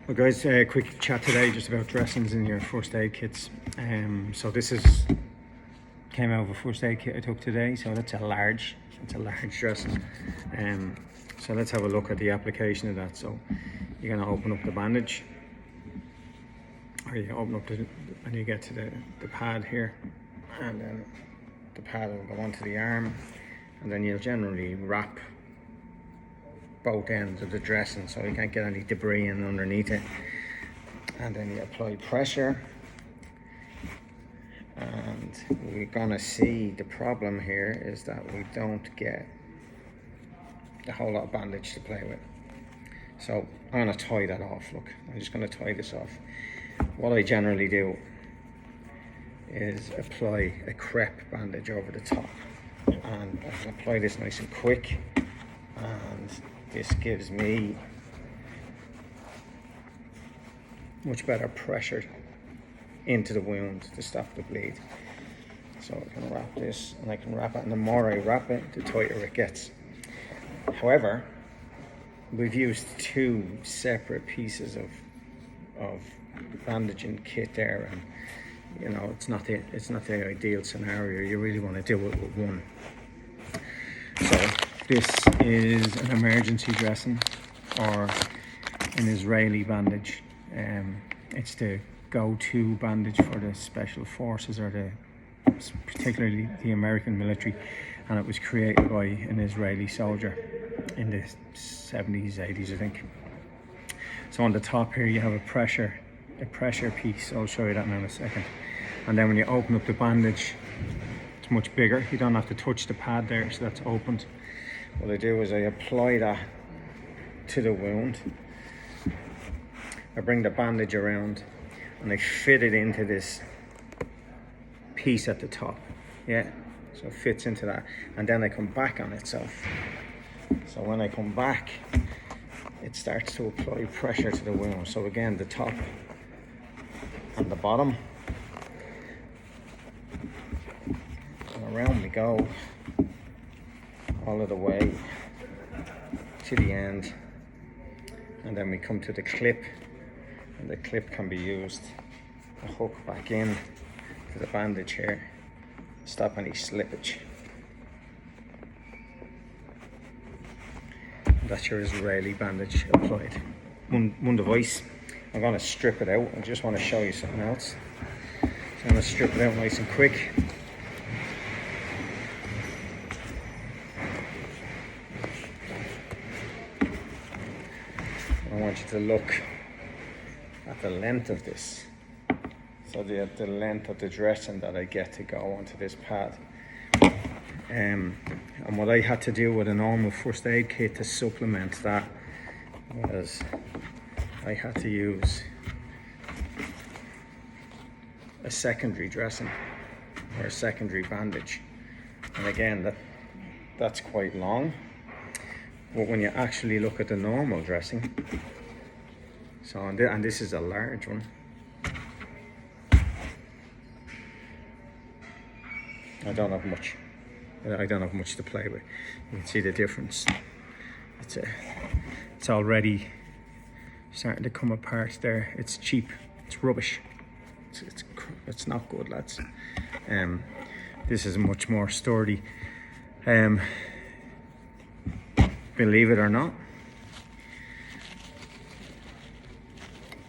Well guys, quick chat today just about dressings in your first aid kits. So this is came out of a first aid kit I took today, so that's a large dressing. So let's have a look at the application of that. So you're going to open up the bandage, or you open up and you get to the pad here, and then the pad will go onto the arm, and then you'll generally wrap both ends of the dressing so you can't get any debris in underneath it, and then you apply pressure. And we're gonna see the problem here is that we don't get a whole lot of bandage to play with. So I'm gonna tie that off. Look, I'm just gonna tie this off. What I generally do is apply a crepe bandage over the top, and I can apply this nice and quick, and this gives me much better pressure into the wound to stop the bleed. So I can wrap this, and I can wrap it, and the more I wrap it, the tighter it gets. However, we've used two separate pieces of bandaging kit there, and you know it's not the ideal scenario. You really want to do it with one. So this is an emergency dressing, or an Israeli bandage. It's the go-to bandage for the special forces, or particularly the American military, and it was created by an Israeli soldier in the 70s, 80s, I think. So on the top here you have a pressure piece. I'll show you that now in a second. And then when you open up the bandage, it's much bigger. You don't have to touch the pad there, so that's opened. What I do is I apply that to the wound. I bring the bandage around and I fit it into this piece at the top. Yeah, so it fits into that, and then I come back on itself. So when I come back, it starts to apply pressure to the wound. So again, the top and the bottom, and around we go all of the way to the end, and then we come to the clip, and the clip can be used to hook back in to the bandage here, stop any slippage. And that's your Israeli bandage applied. One device. I'm going to strip it out. I just want to show you something else. So I'm going to strip it out nice and quick. I want you to look at the length of this. So the length of the dressing that I get to go onto this pad. And what I had to do with a normal first aid kit to supplement that was I had to use a secondary dressing, or a secondary bandage. And again, that's quite long. But when you actually look at the normal dressing, so and this is a large one, I don't have much to play with. You can see the difference. It's already starting to come apart there. It's cheap. It's rubbish. It's not good, lads. This is much more sturdy. Believe it or not,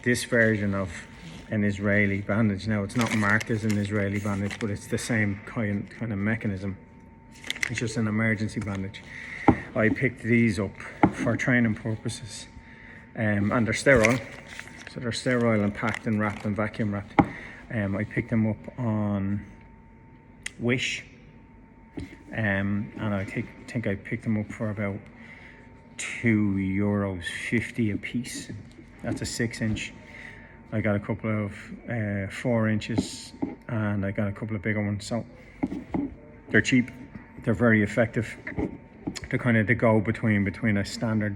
this version of an Israeli bandage, now it's not marked as an Israeli bandage, but it's the same kind of mechanism. It's just an emergency bandage. I picked these up for training purposes, and they're sterile. So they're sterile and packed and wrapped and vacuum wrapped. I picked them up on Wish, and I think I picked them up for about €2.50 a piece. That's a 6-inch. I got a couple of 4 inches, and I got a couple of bigger ones. So they're cheap, they're very effective. They're kind of the go between a standard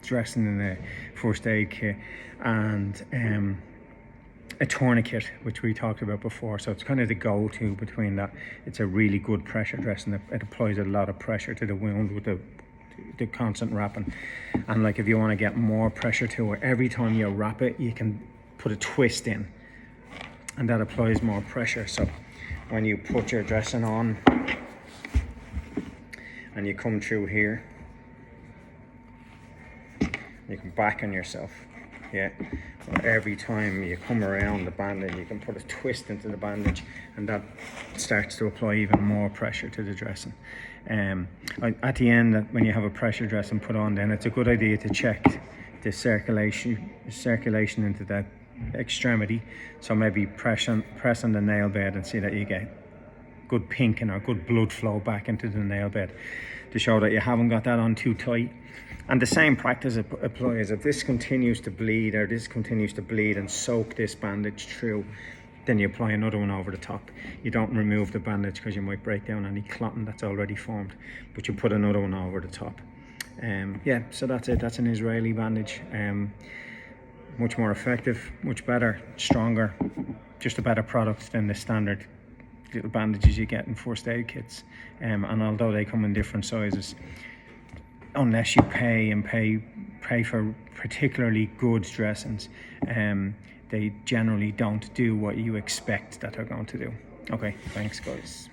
dressing in a first aid kit and a tourniquet, which we talked about before. So it's kind of the go-to between that. It's a really good pressure dressing. It applies a lot of pressure to the wound with the the constant wrapping. And like if you want to get more pressure to it, every time you wrap it, you can put a twist in, and that applies more pressure. So when you put your dressing on and you come through here, you can back on yourself. Yeah, but every time you come around the bandage, you can put a twist into the bandage, and that starts to apply even more pressure to the dressing. At the end, when you have a pressure dressing put on, then it's a good idea to check the circulation into that extremity. So maybe press on the nail bed and see that you get good pinking or good blood flow back into the nail bed, to show that you haven't got that on too tight. And the same practice applies. If this continues to bleed, or this continues to bleed and soak this bandage through, then you apply another one over the top. You don't remove the bandage because you might break down any clotting that's already formed, but you put another one over the top. Yeah, so that's it. That's an Israeli bandage. Much more effective, much better, stronger, just a better product than the standard little bandages you get in first aid kits. And although they come in different sizes, unless you pay for particularly good dressings, they generally don't do what you expect that they're going to do. Okay, thanks guys.